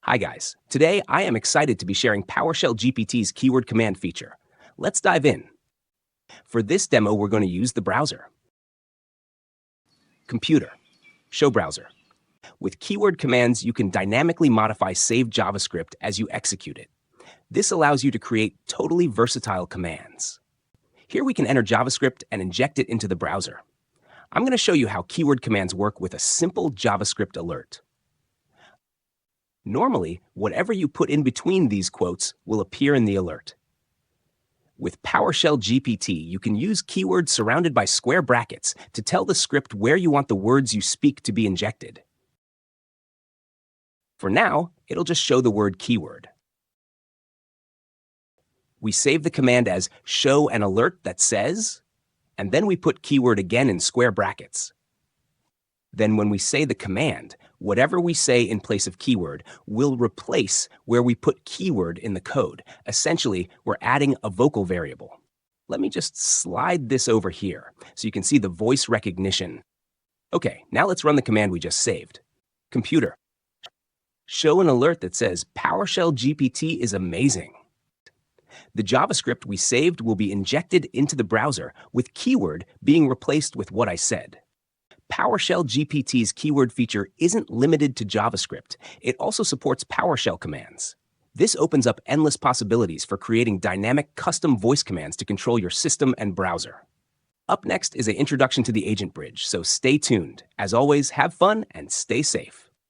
Hi guys, today I am excited to be sharing PowerShell GPT's keyword command feature. Let's dive in. For this demo, we're going to use the browser. Computer, show browser. With keyword commands, you can dynamically modify saved JavaScript as you execute it. This allows you to create totally versatile commands. Here we can enter JavaScript and inject it into the browser. I'm going to show you how keyword commands work with a simple JavaScript alert. Normally, whatever you put in between these quotes will appear in the alert. With PowerShell GPT, you can use keywords surrounded by square brackets to tell the script where you want the words you speak to be injected. For now, it'll just show the word keyword. We save the command as show an alert that says, and then we put keyword again in square brackets. Then when we say the command, whatever we say in place of keyword will replace where we put keyword in the code. Essentially, we're adding a vocal variable. Let me just slide this over here so you can see the voice recognition. Okay, now let's run the command we just saved. Computer, show an alert that says PowerShell GPT is amazing. The JavaScript we saved will be injected into the browser with keyword being replaced with what I said. PowerShell GPT's keyword feature isn't limited to JavaScript. It also supports PowerShell commands. This opens up endless possibilities for creating dynamic custom voice commands to control your system and browser. Up next is an introduction to the Agent Bridge, so stay tuned. As always, have fun and stay safe.